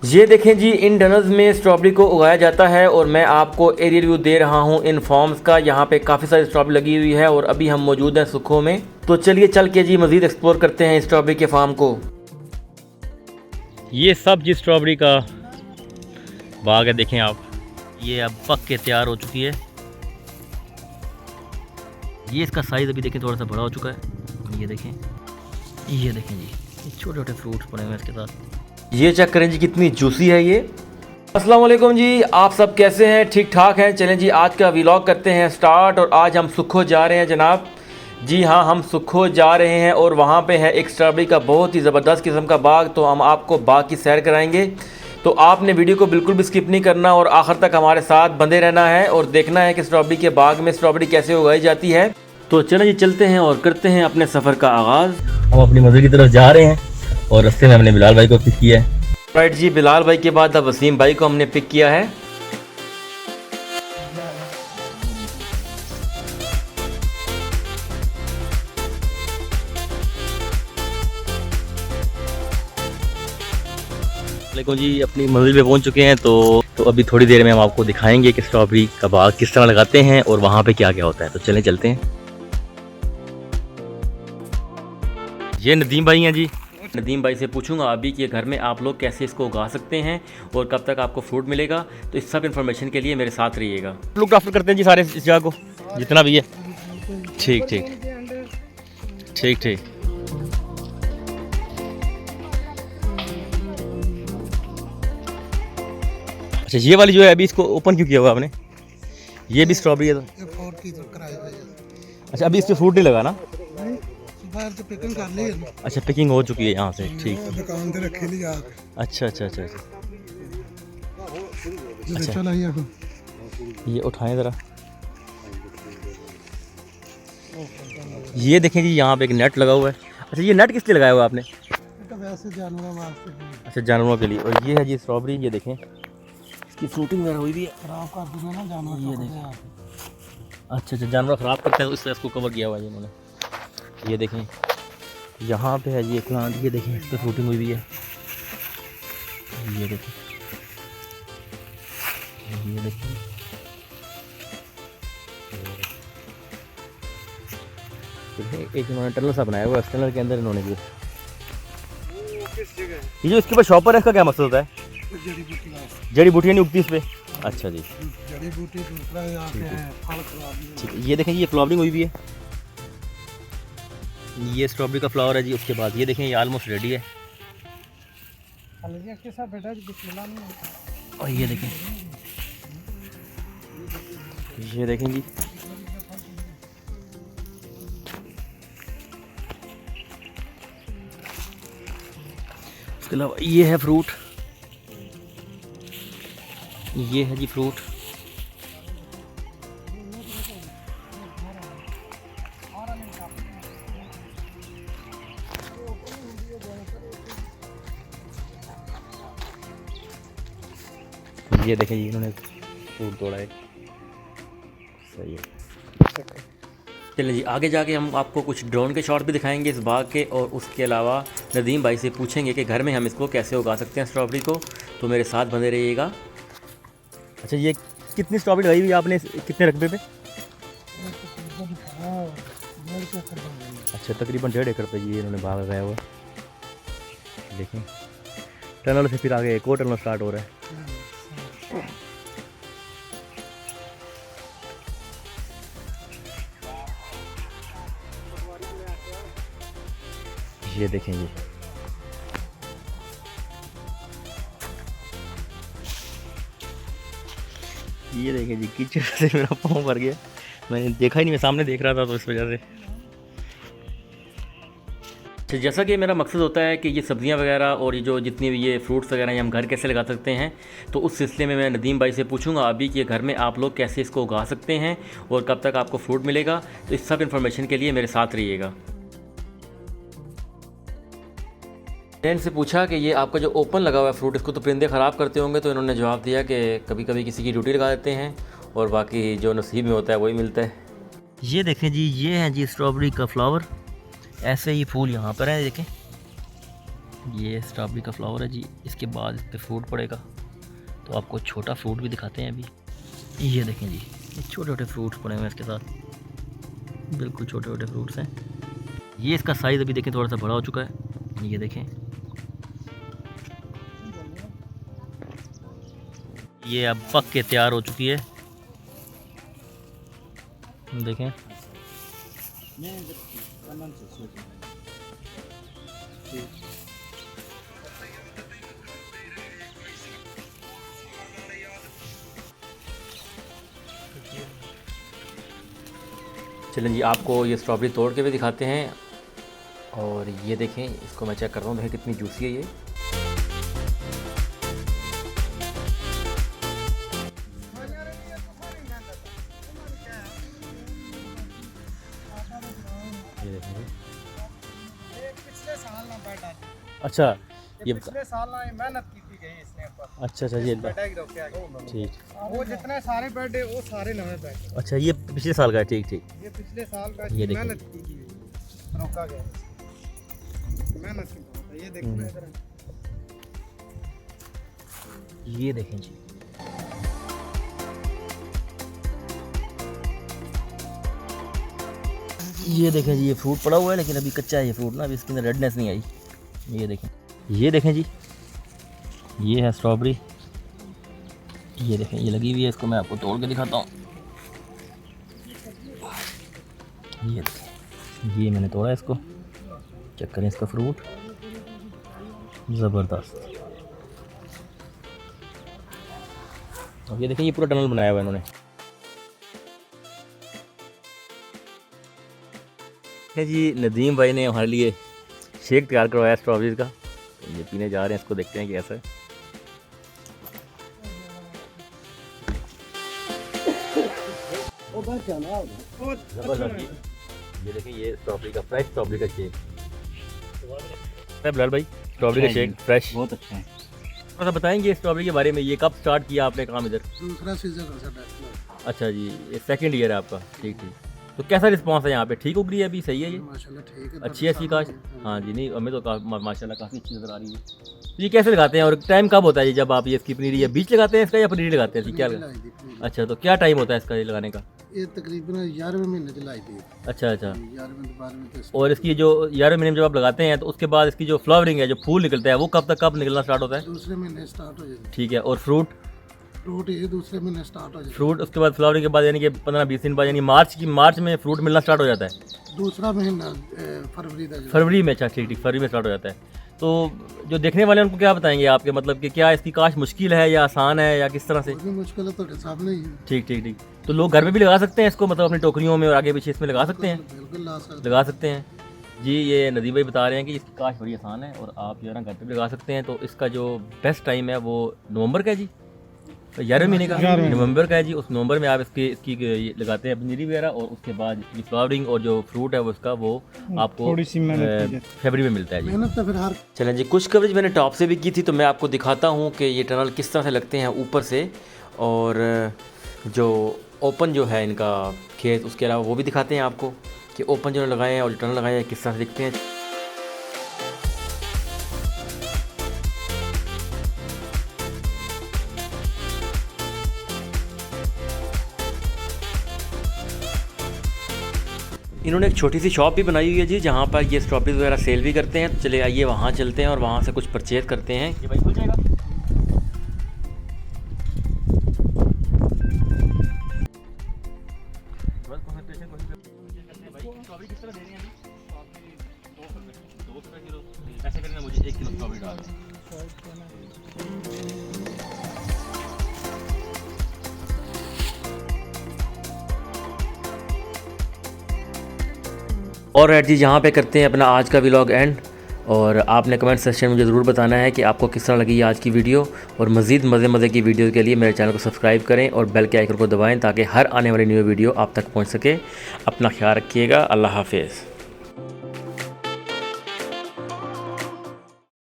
ये देखें जी, इन टनल्स में स्ट्रॉबेरी को उगाया जाता है और मैं आपको एरिया रिव्यू दे रहा हूँ इन फॉर्म्स का। यहाँ पे काफ़ी सारी स्ट्रॉबेरी लगी हुई है और अभी हम मौजूद हैं सुखो में। तो चलिए चल के जी मज़ीद एक्सप्लोर करते हैं स्ट्रॉबेरी के फार्म को। ये सब जी स्ट्रॉबेरी का बाग है, देखें आप। ये अब पक के तैयार हो चुकी है। ये इसका साइज़ अभी देखें थोड़ा सा बड़ा हो चुका है। ये देखें जी, छोटे छोटे फ्रूट्स पड़े हुए हैं इसके साथ। ये चेक करें जी, कितनी जूसी है ये। अस्सलाम वालेकुम जी, आप सब कैसे हैं? ठीक ठाक हैं? चलें जी, आज का व्लॉग करते हैं स्टार्ट। और आज हम सुखो जा रहे हैं जनाब। जी हाँ, हम सुखो जा रहे हैं और वहाँ पे है एक स्ट्रॉबेरी का बहुत ही ज़बरदस्त किस्म का बाग। तो हम आपको बाग की सैर कराएंगे। तो आपने वीडियो को बिल्कुल भी स्किप नहीं करना और आखिर तक हमारे साथ बंधे रहना है और देखना है कि स्ट्रॉबेरी के बाग में स्ट्रॉबेरी कैसे उगाई जाती है। तो चलो जी, चलते हैं और करते हैं अपने सफ़र का आगाज़। हम अपनी मंजिल की तरफ जा रहे हैं और रास्ते में हमने बिलाल भाई को पिक किया है। राइट जी, बिलाल भाई के बाद अब वसीम भाई को हमने पिक किया है। देखो जी, अपनी मंजिल पे पहुंच चुके हैं। तो अभी थोड़ी देर में हम आपको दिखाएंगे कि स्ट्रॉबेरी का बाग किस तरह लगाते हैं और वहाँ पे क्या क्या होता है। तो चलें चलते हैं। ये नदीम भाई हैं जी। नदीम भाई से पूछूंगा अभी कि घर में आप लोग कैसे इसको उगा सकते हैं और कब तक आपको फ्रूट मिलेगा। तो इस सब इन्फॉर्मेशन के लिए मेरे साथ रहिएगा। लुक आफ्टर करते हैं जी सारे इस जगह को, जितना भी है। ठीक ठीक ठीक ठीक। अच्छा, ये वाली जो है अभी इसको ओपन क्यों किया हुआ आपने? ये भी स्ट्रॉबेरी है तो? अच्छा, अभी इस पे फ्रूट नहीं लगा ना? तो पिकिंग कर ली है। अच्छा, पिकिंग हो चुकी है यहाँ से। ठीक। दुकान से रखी ली यार। अच्छा अच्छा अच्छा अच्छा। अच्छा चल आइए। ये उठाएं ज़रा। ये देखें जी, यहाँ पे एक नेट लगा हुआ है। अच्छा, ये नेट किस लिए लगाया हुआ आपने? तो वैसे जानवर वास्ते अच्छा, जानवरों के लिए। और ये है जी स्ट्रॉबेरी, ये देखें इसकी फ्रूटिंग वगैरह हुई भी है। खराब कर दूंगा ना जानवर। ये देखें। अच्छा अच्छा, जानवर ख़राब करते हैं तो इसलिए इसको कवर किया हुआ है इन्होंने। ये देखें, यहाँ पे है जी एक प्लांट, ये देखें इस पर फ्रूटिंग हुई भी है। ये देखें, ये देखें। एक इन्होंने टनल सा बनाया हुआ है, टनल के अंदर इन्होंने भी। ये जो इसके ऊपर शॉपर है, इसका क्या मकसद होता है? जड़ी बूटियाँ नहीं उगती इस पे? अच्छा जी, जड़ी बूटी दूसरा यहाँ पे है, फल खराब। ठीक है। ये देखें, ये फ्लावरिंग हुई भी है। ये स्ट्रॉबेरी का फ्लावर है जी। उसके बाद ये देखें, ये ऑलमोस्ट रेडी है। और ये देखें, ये देखें जी, उसके अलावा ये है फ्रूट। ये है जी फ्रूट। ये देखें जी, इन्होंने फ्रूट तोड़ा है। सही है। चलिए जी, आगे जाके हम आपको कुछ ड्रोन के शॉट भी दिखाएंगे इस बाग के और उसके अलावा नदीम भाई से पूछेंगे कि घर में हम इसको कैसे उगा सकते हैं स्ट्रॉबेरी को। तो मेरे साथ बने रहिएगा। अच्छा, ये कितनी स्ट्रॉबेरी लगाई हुई आपने, कितने रकबे पे? अच्छा, तकरीबन 1.5 एकड़ पे ये इन्होंने बाग लगाया हुआ है। देखें, टनल से फिर आगे एक और टनल स्टार्ट हो रहा है। ये देखें जी, ये देखें जी, कीचड़ से मेरा पाँव भर गया। मैंने देखा ही नहीं, मैं सामने देख रहा था तो इस वजह से। अच्छा, जैसा कि मेरा मकसद होता है कि ये सब्ज़ियां वगैरह और ये जो जितनी भी ये फ्रूट्स वगैरह ये हम घर कैसे लगा सकते हैं, तो उस सिलसिले में मैं नदीम भाई से पूछूंगा अभी कि घर में आप लोग कैसे इसको उगा सकते हैं और कब तक आपको फ्रूट मिलेगा। तो इस सब इन्फॉर्मेशन के लिए मेरे साथ रहिएगा। फ्रेंड से पूछा कि ये आपका जो ओपन लगा हुआ है फ्रूट, इसको तो परिंदे ख़राब करते होंगे। तो इन्होंने जवाब दिया कि कभी कभी किसी की ड्यूटी लगा देते हैं और बाकी जो नसीब में होता है वही मिलता है। ये देखें जी, ये है जी स्ट्रॉबेरी का फ्लावर। ऐसे ही फूल यहाँ पर है, देखें ये स्ट्रॉबेरी का फ्लावर है जी। इसके बाद इस पर फ्रूट पड़ेगा, तो आपको छोटा फ्रूट भी दिखाते हैं अभी। ये देखें जी, ये छोटे छोटे फ्रूट्स पड़े हुए हैं इसके साथ, बिल्कुल छोटे छोटे फ्रूट्स हैं। ये इसका साइज़ अभी देखें थोड़ा सा बड़ा हो चुका है, ये देखें। ये अब पक के तैयार हो चुकी है, देखें। चलें जी, आपको ये स्ट्रॉबेरी तोड़ के भी दिखाते हैं। और ये देखें, इसको मैं चेक कर रहा हूँ, देखें कितनी जूसी है ये। पिछले साल ना बैठ डाली। अच्छा ये पिछले साल ना मेहनत की थी गई इसने ऊपर। अच्छा ये ठीक। वो जितने सारे बेड है वो सारे नए बेड। अच्छा ये पिछले साल का है, ठीक। ये पिछले साल का ये देखिए। मेहनत की गई, रोका गया मेहनत की बात है। ये देखो इधर ये देखें जी, ये देखें जी, ये फ्रूट पड़ा हुआ है लेकिन अभी कच्चा है ये फ्रूट ना, अभी इसके अंदर रेडनेस नहीं आई। ये देखें जी, ये है स्ट्रॉबेरी। ये देखें, ये लगी हुई है, इसको मैं आपको तोड़ के दिखाता हूँ। ये देखें, ये मैंने तोड़ा है इसको, चेक करें इसका फ्रूट, ज़बरदस्त। और ये देखें, ये पूरा टनल बनाया हुआ है इन्होंने। जी नदीम भाई ने हमारे लिए शेक तैयार करवाया स्ट्रॉबेरी का, तो ये पीने जा रहे हैं, इसको देखते हैं कैसा है। जबरदस्त। ये देखें, ये स्ट्रॉबेरी का फ्रेश स्ट्रॉबेरी का शेक है बिलाल भाई, स्ट्रॉबेरी का शेक फ्रेश, बहुत अच्छा है। थोड़ा सा बताएंगे स्ट्रॉबेरी के बारे में, ये कब स्टार्ट किया आपने काम इधर? दूसरा सीजन है। अच्छा जी, ये सेकंड ईयर है आपका, ठीक। तो कैसा रिस्पांस है यहाँ पे, ठीक उग रही है अभी, सही है ये, माशाल्लाह ठीक है। अच्छी है इसकी काश? हाँ जी, नहीं हमें तो माशाल्लाह काफ़ी अच्छी नज़र आ रही है। तो ये कैसे लगाते हैं और टाइम कब होता है ये, जब आप ये इसकी पनीरी या बीज लगाते हैं इसका या पनीरी लगाते हैं इसकी, क्या? अच्छा, तो क्या टाइम होता है इसका ये लगाने का? ये तकरीबन 11वें महीने चलाई थी। अच्छा 11वें 12वें। और इसकी जो 11वें महीने में जब आप लगाते हैं तो उसके बाद इसकी जो फ्लावरिंग है, जो फूल निकलता है, वो कब निकलना स्टार्ट होता है? दूसरे महीने स्टार्ट हो जाएगी। ठीक है। और फ्रूट ये दूसरे महीने स्टार्ट हो जाएगा। फ्रूट उसके बाद फ्लावरिंग के बाद यानी कि 15-20 दिन बाद, यानी मार्च में फ्रूट मिलना स्टार्ट हो जाता है? दूसरा महीना फरवरी में। अच्छा ठीक, फरवरी में स्टार्ट हो जाता है। तो जो देखने वाले हैं उनको क्या बताएंगे आपके, मतलब कि क्या इसकी काश मुश्किल है या आसान है या किस तरह से? मुश्किल है तो सामने ही है। ठीक। तो लोग घर में भी लगा सकते हैं इसको, मतलब अपनी टोकरियों में और आगे पीछे इसमें लगा सकते हैं? बिल्कुल लगा सकते हैं जी। ये नदीम भाई बता रहे हैं कि इसकी काश बड़ी आसान है और आप जो है ना घर पे भी लगा सकते हैं। तो इसका जो बेस्ट टाइम है वो नवंबर का है जी, 11वें महीने का नवंबर का है जी। उस नवंबर में आप इसकी ये लगाते हैं पनीरी वगैरह, और उसके बाद इसकी फ्लावरिंग और जो फ्रूट है वो उसका वो आपको फरवरी में मिलता है जी। मेहनत तो फिर हर। चलें जी, कुछ कवरेज मैंने टॉप से भी की थी, तो मैं आपको दिखाता हूँ कि ये टनल किस तरह से लगते हैं ऊपर से, और जो ओपन जो है इनका खेत, उसके अलावा वो भी दिखाते हैं आपको कि ओपन जो लगाए हैं और जो टनल लगाए हैं किस तरह से दिखते हैं। इन्होंने एक छोटी सी शॉप भी बनाई हुई है जी, जहाँ पर ये स्ट्रॉबेरी वगैरह सेल भी करते हैं। तो चले आइए वहाँ चलते हैं और वहाँ से कुछ परचेज करते हैं। ये भाई खुल जाएगा? ऐसे करना, मुझे 1 किलो स्ट्रॉबेरी डाल दो। और रेड जी, यहाँ पे करते हैं अपना आज का व्लॉग एंड। और आपने कमेंट सेक्शन में मुझे ज़रूर बताना है कि आपको किस तरह लगी आज की वीडियो, और मज़ीद मज़े की वीडियो के लिए मेरे चैनल को सब्सक्राइब करें और बेल के आइकन को दबाएं ताकि हर आने वाली न्यू वीडियो आप तक पहुँच सके। अपना ख्याल रखिएगा, अल्लाह हाफिज़।